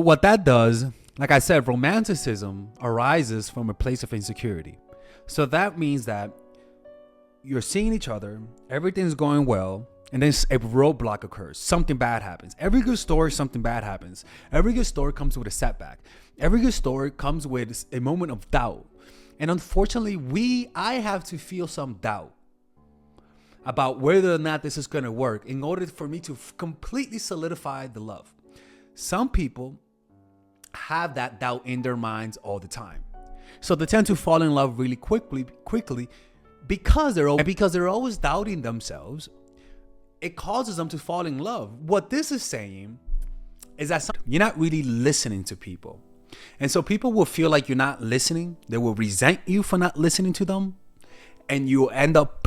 What that does, like I said, romanticism arises from a place of insecurity. So that means that you're seeing each other, everything's going well, and then a roadblock occurs. Something bad happens. Every good story, something bad happens. Every good story comes with a setback. Every good story comes with a moment of doubt. And unfortunately, I have to feel some doubt about whether or not this is going to work in order for me to completely solidify the love. Some people have that doubt in their minds all the time. So they tend to fall in love really quickly because they're always doubting themselves. It causes them to fall in love. What this is saying is that you're not really listening to people. And so people will feel like you're not listening. They will resent you for not listening to them. And you'll end up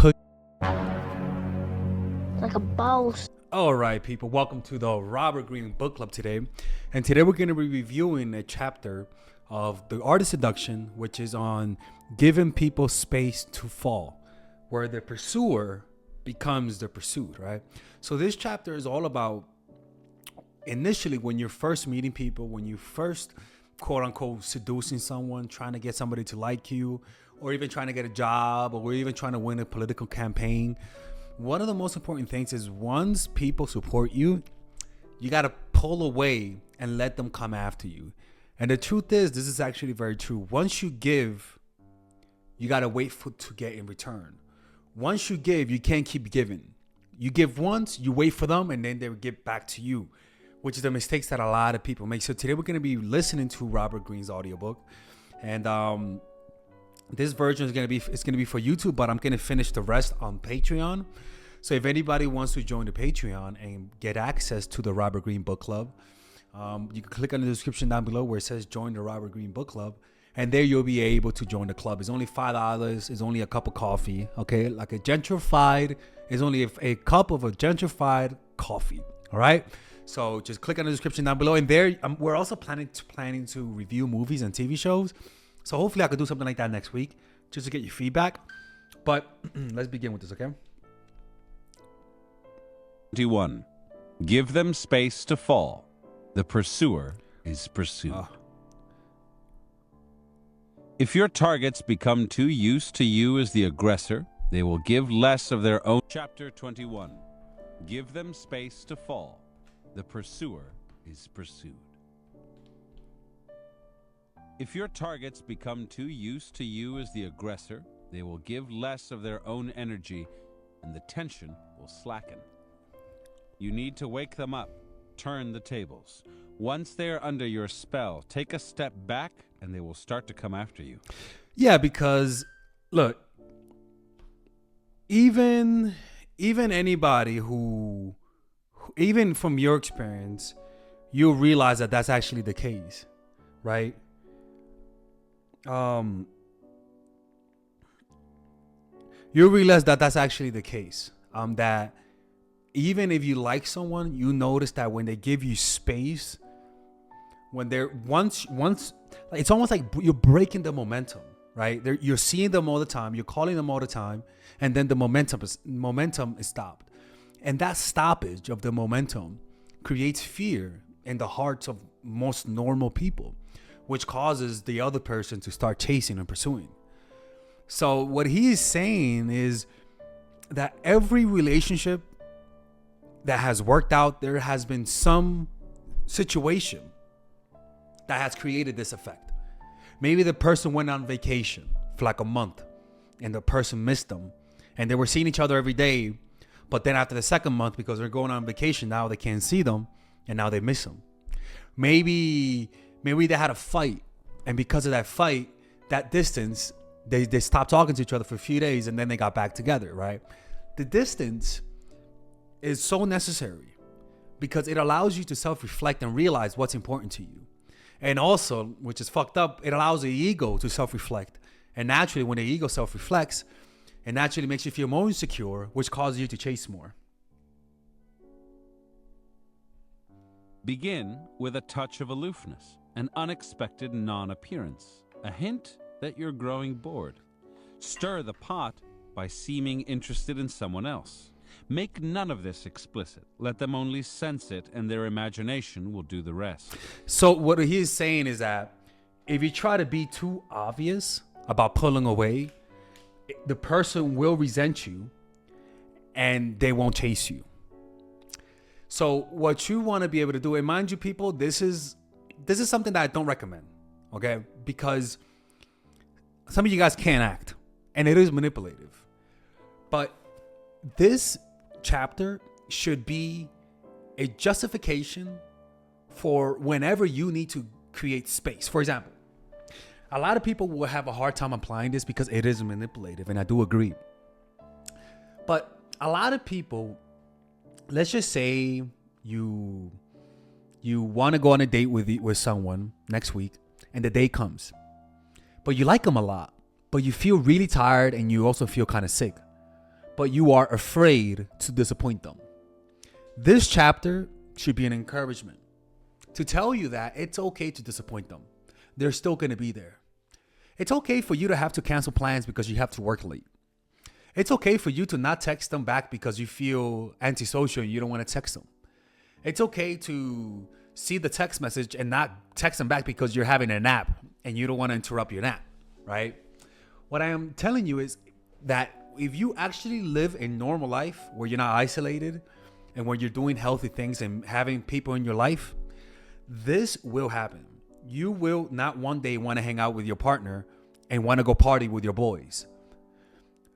like a boss. All right, people, welcome to the Robert Greene Book Club today. And today we're going to be reviewing a chapter of The Art of Seduction, which is on giving people space to fall, where the pursuer becomes the pursued, right? So this chapter is all about initially when you're first meeting people, when you first quote unquote seducing someone, trying to get somebody to like you, or even trying to get a job, or even trying to win a political campaign. One of the most important things is once people support you, you got to pull away and let them come after you. And the truth is, this is actually very true. Once you give, you got to wait to get in return. Once you give, you can't keep giving. You give once, you wait for them, and then they will give back to you, which is the mistakes that a lot of people make. So today we're going to be listening to Robert Greene's audiobook. And this version is going to be for YouTube, but I'm going to finish the rest on Patreon. So if anybody wants to join the Patreon and get access to the Robert Greene Book Club, you can click on the description down below where it says join the Robert Greene Book Club. And there you'll be able to join the club. It's only $5. It's only a cup of coffee. Okay, like it's only a cup of a gentrified coffee. All right. So just click on the description down below. And there, we're also planning to review movies and TV shows. So hopefully I could do something like that next week, just to get your feedback. But let's begin with this, okay? 21. Give them space to fall. The pursuer is pursued. If your targets become too used to you as the aggressor, they will give less of their own. Chapter 21. Give them space to fall. The pursuer is pursued. If your targets become too used to you as the aggressor, they will give less of their own energy, and the tension will slacken. You need to wake them up, turn the tables. Once they are under your spell, take a step back, and they will start to come after you. Yeah, because look, even anybody who, even from your experience, you'll realize that that's actually the case, right? You'll realize that that's actually the case. That even if you like someone, you notice that when they give you space, when they're once it's almost like you're breaking the momentum, right? You're seeing them all the time, you're calling them all the time, and then the momentum is stopped. And that stoppage of the momentum creates fear in the hearts of most normal people, which causes the other person to start chasing and pursuing. So what he is saying is that every relationship that has worked out, there has been some situation that has created this effect. Maybe the person went on vacation for like a month and the person missed them and they were seeing each other every day. But then after the second month, because they're going on vacation, now they can't see them and now they miss them. Maybe they had a fight, and because of that fight, that distance, they stopped talking to each other for a few days and then they got back together, right? The distance is so necessary because it allows you to self-reflect and realize what's important to you. And also, which is fucked up, it allows the ego to self-reflect. And naturally, when the ego self-reflects, it naturally makes you feel more insecure, which causes you to chase more. Begin with a touch of aloofness, an unexpected non-appearance, a hint that you're growing bored. Stir the pot by seeming interested in someone else. Make none of this explicit. Let them only sense it, and their imagination will do the rest. So what he's saying is that if you try to be too obvious about pulling away, the person will resent you and they won't chase you. So what you want to be able to do, and mind you, people, this is something that I don't recommend, okay? Because some of you guys can't act, and it is manipulative. But this chapter should be a justification for whenever you need to create space. For example, a lot of people will have a hard time applying this because it is manipulative, and I do agree. But a lot of people, let's just say you want to go on a date with someone next week, and the date comes, but you like them a lot, but you feel really tired and you also feel kind of sick, but you are afraid to disappoint them. This chapter should be an encouragement to tell you that it's okay to disappoint them. They're still going to be there. It's okay for you to have to cancel plans because you have to work late. It's okay for you to not text them back because you feel antisocial and you don't want to text them. It's okay to see the text message and not text them back because you're having a nap and you don't want to interrupt your nap, right? What I am telling you is that if you actually live a normal life where you're not isolated and where you're doing healthy things and having people in your life, this will happen. You will not one day want to hang out with your partner and want to go party with your boys.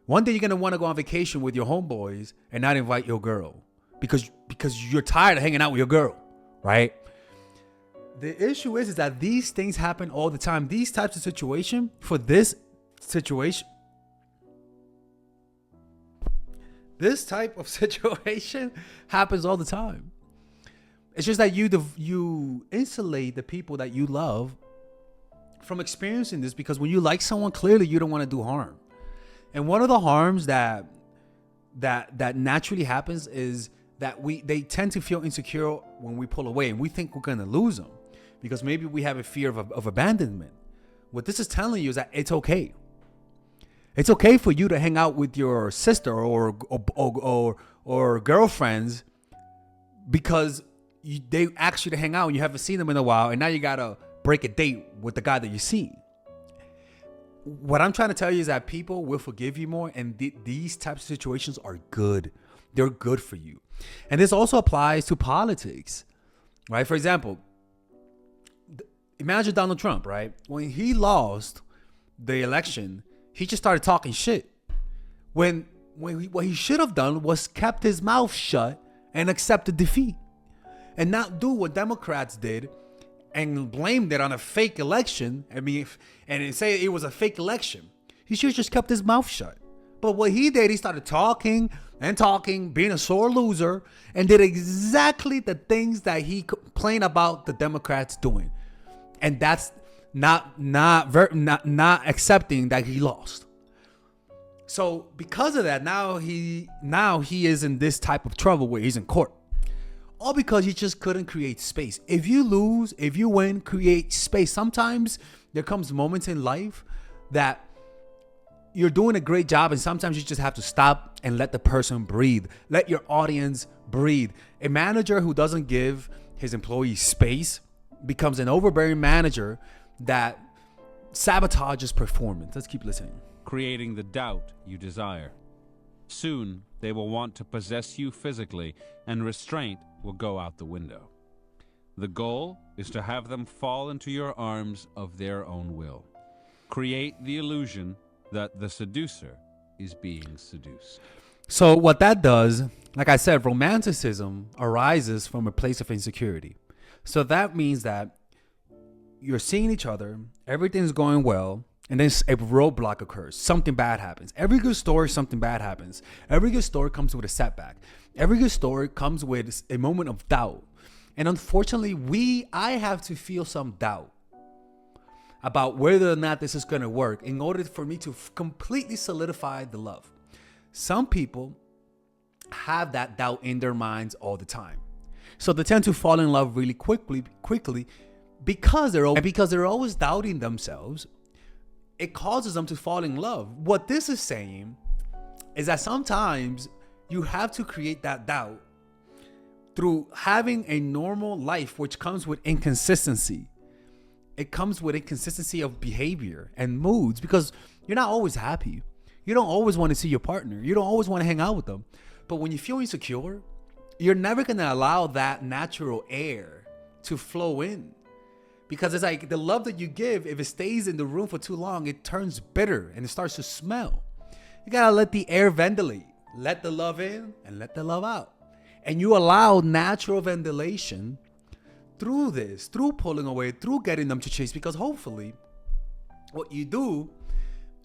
One day you're going to want to go on vacation with your homeboys and not invite your girl because you're tired of hanging out with your girl, right? The issue is that these things happen all the time. These types of situation, for this situation, this type of situation happens all the time. It's just that you insulate the people that you love from experiencing this, because when you like someone, clearly you don't want to do harm. And one of the harms that naturally happens is that they tend to feel insecure when we pull away, and we think we're going to lose them because maybe we have a fear of abandonment. What this is telling you is that it's okay. It's okay for you to hang out with your sister or girlfriends because they asked you to hang out and you haven't seen them in a while, and now you got to break a date with the guy that you see. What I'm trying to tell you is that people will forgive you more, and these types of situations are good. They're good for you. And this also applies to politics, right? For example, imagine Donald Trump, right? When he lost the election, he just started talking shit. What he should have done was kept his mouth shut and accepted defeat, and not do what Democrats did and blamed it on a fake election. And say it was a fake election. He should have just kept his mouth shut. But what he did, he started talking, being a sore loser, and did exactly the things that he complained about the Democrats doing. And that's not accepting that he lost. So because of that, now he is in this type of trouble where he's in court. All because he just couldn't create space. If you lose, if you win, create space. Sometimes there comes moments in life that you're doing a great job, and sometimes you just have to stop and let the person breathe. Let your audience breathe. A manager who doesn't give his employees space becomes an overbearing manager that sabotages performance. Let's keep listening. Creating the doubt you desire. Soon they will want to possess you physically, and restraint will go out the window. The goal is to have them fall into your arms of their own will. Create the illusion that the seducer is being seduced. So what that does, like I said, romanticism arises from a place of insecurity. So that means that you're seeing each other, everything's going well, and then a roadblock occurs. Something bad happens. Every good story, something bad happens. Every good story comes with a setback. Every good story comes with a moment of doubt. And unfortunately, I have to feel some doubt about whether or not this is going to work in order for me to completely solidify the love. Some people have that doubt in their minds all the time. So they tend to fall in love really quickly because they're always doubting themselves. It causes them to fall in love. What this is saying is that sometimes You have to create that doubt through having a normal life, which comes with inconsistency. It comes with inconsistency of behavior and moods, because you're not always happy. You don't always want to see your partner. You don't always want to hang out with them. But when you feel insecure, you're never going to allow that natural air to flow in. Because it's like the love that you give, if it stays in the room for too long, it turns bitter and it starts to smell. You got to let the air ventilate. Let the love in and let the love out. And you allow natural ventilation through this, through pulling away, through getting them to chase. Because hopefully what you do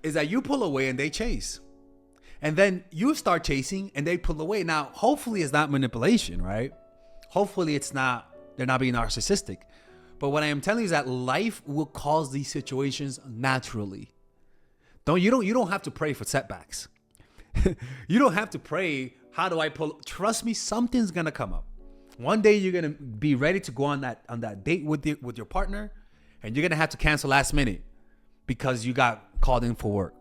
is that you pull away and they chase. And then you start chasing and they pull away. Now, hopefully it's not manipulation, right? Hopefully they're not being narcissistic. But what I am telling you is that life will cause these situations naturally. You don't have to pray for setbacks. You don't have to pray, how do I pull? Trust me, something's gonna come up. One day you're gonna be ready to go on that date with your partner, and you're gonna have to cancel last minute because you got called in for work.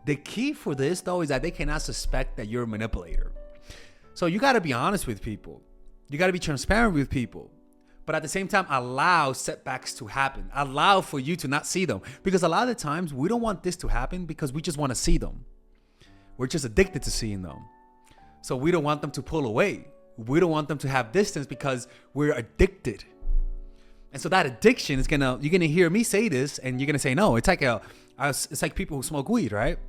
The key for this though is that they cannot suspect that you're a manipulator. So you gotta be honest with people. You gotta be transparent with people. But at the same time, allow setbacks to happen. Allow for you to not see them. Because a lot of the times, we don't want this to happen because we just want to see them. We're just addicted to seeing them. So we don't want them to pull away. We don't want them to have distance because we're addicted. And so that addiction is you're gonna hear me say this and you're gonna say, no, it's like people who smoke weed, right?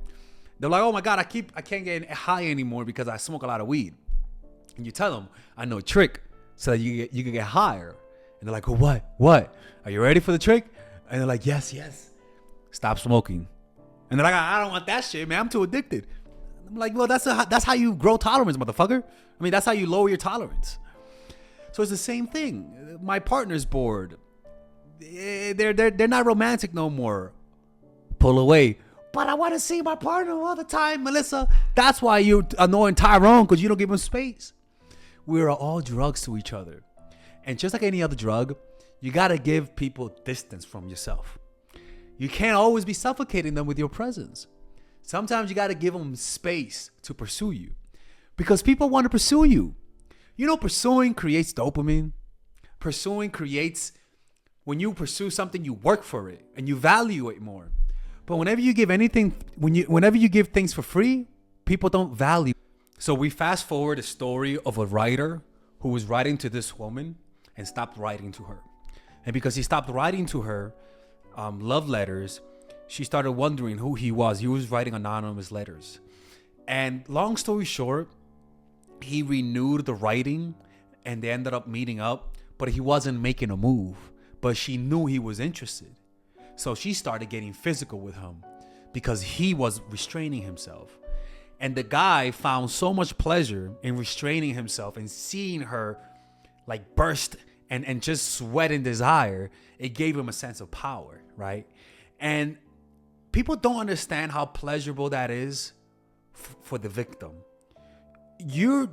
They're like, oh my God, I can't get high anymore because I smoke a lot of weed. And you tell them, I know a trick so that you can get higher. And they're like, oh, what? Are you ready for the trick? And they're like, yes. Stop smoking. And they're like, I don't want that shit, man. I'm too addicted. I'm like, well, that's how you grow tolerance, motherfucker. I mean, that's how you lower your tolerance. So it's the same thing. My partner's bored. They're not romantic no more. Pull away. But I want to see my partner all the time, Melissa. That's why you're annoying Tyrone, because you don't give him space. We're all drugs to each other. And just like any other drug, you got to give people distance from yourself. You can't always be suffocating them with your presence. Sometimes you got to give them space to pursue you, because people want to pursue you. You know, pursuing creates dopamine. Pursuing creates, when you pursue something, you work for it and you value it more. But whenever you give things for free, people don't value. So we fast forward a story of a writer who was writing to this woman and stopped writing to her. And because he stopped writing to her love letters, she started wondering who he was. He was writing anonymous letters. And long story short, he renewed the writing and they ended up meeting up, but he wasn't making a move. But she knew he was interested. So she started getting physical with him because he was restraining himself. And the guy found so much pleasure in restraining himself and seeing her like burst and just sweat in desire. It gave him a sense of power, right? And people don't understand how pleasurable that is for the victim.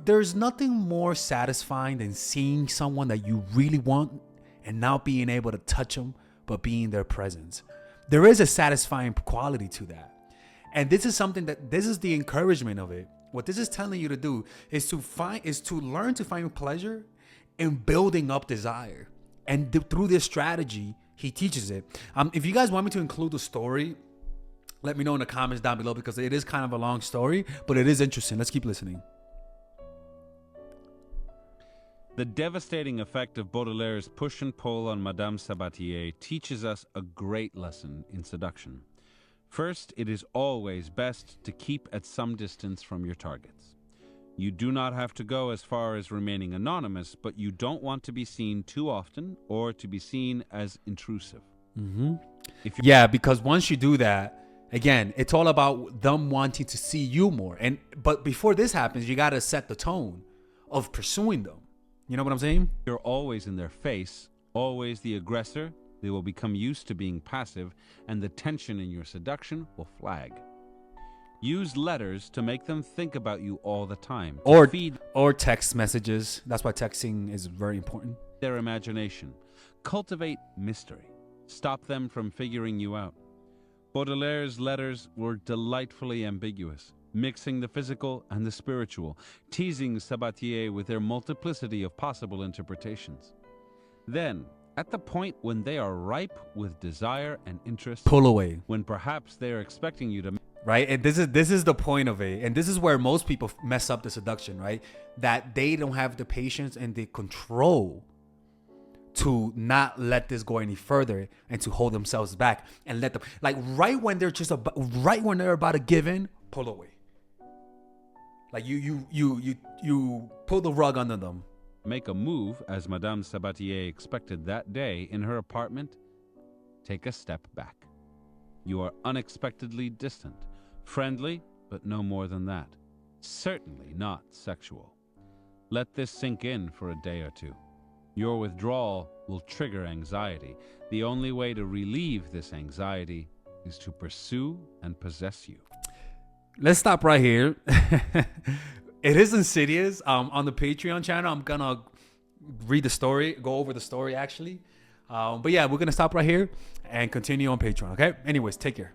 There's nothing more satisfying than seeing someone that you really want and not being able to touch them, but be in their presence. There is a satisfying quality to that. And this is this is the encouragement of it. What this is telling you to do is to learn to find pleasure in building up desire. And through this strategy, he teaches it. If you guys want me to include the story, let me know in the comments down below, because it is kind of a long story, but it is interesting. Let's keep listening. The devastating effect of Baudelaire's push and pull on Madame Sabatier teaches us a great lesson in seduction. First, it is always best to keep at some distance from your targets. You do not have to go as far as remaining anonymous, but you don't want to be seen too often or to be seen as intrusive. Mm-hmm. Yeah, because once you do that, again, it's all about them wanting to see you more. But before this happens, you got to set the tone of pursuing them. You know what I'm saying? You're always in their face, always the aggressor. They will become used to being passive, and the tension in your seduction will flag. Use letters to make them think about you all the time. Or text messages. That's why texting is very important. Their imagination. Cultivate mystery. Stop them from figuring you out. Baudelaire's letters were delightfully ambiguous. mixing the physical and the spiritual, teasing Sabatier with their multiplicity of possible interpretations. Then, at the point when they are ripe with desire and interest, pull away. when perhaps they are expecting you to, Right? And this is the point of it. And this is where most people mess up the seduction, right? That they don't have the patience and the control to not let this go any further and to hold themselves back and let them, like, right when they're about to give in, pull away. Like you pull the rug under them. make a move as Madame Sabatier expected that day in her apartment, take a step back. You are unexpectedly distant, friendly, but no more than that. Certainly not sexual. Let this sink in for a day or two. Your withdrawal will trigger anxiety. The only way to relieve this anxiety is to pursue and possess you. Let's stop right here. It is insidious. On the Patreon channel, I'm gonna read the story, go over the story actually. But yeah, we're gonna stop right here and continue on Patreon. Okay. Anyways, take care.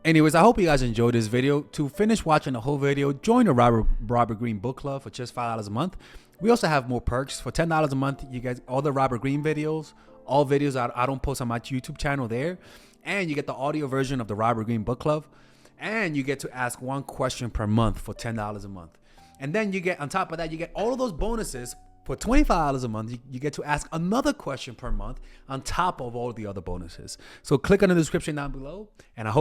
Anyways, I hope you guys enjoyed this video. To finish watching the whole video, join the Robert Greene Book Club for just $5 a month. We also have more perks. For $10 a month, you get all the Robert Greene videos, all videos I don't post on my YouTube channel there. And you get the audio version of the Robert Greene Book Club. And you get to ask one question per month for $10 a month. And then you get, on top of that, you get all of those bonuses. For $25 a month, you get to ask another question per month on top of all the other bonuses. So click on the description down below, and I hope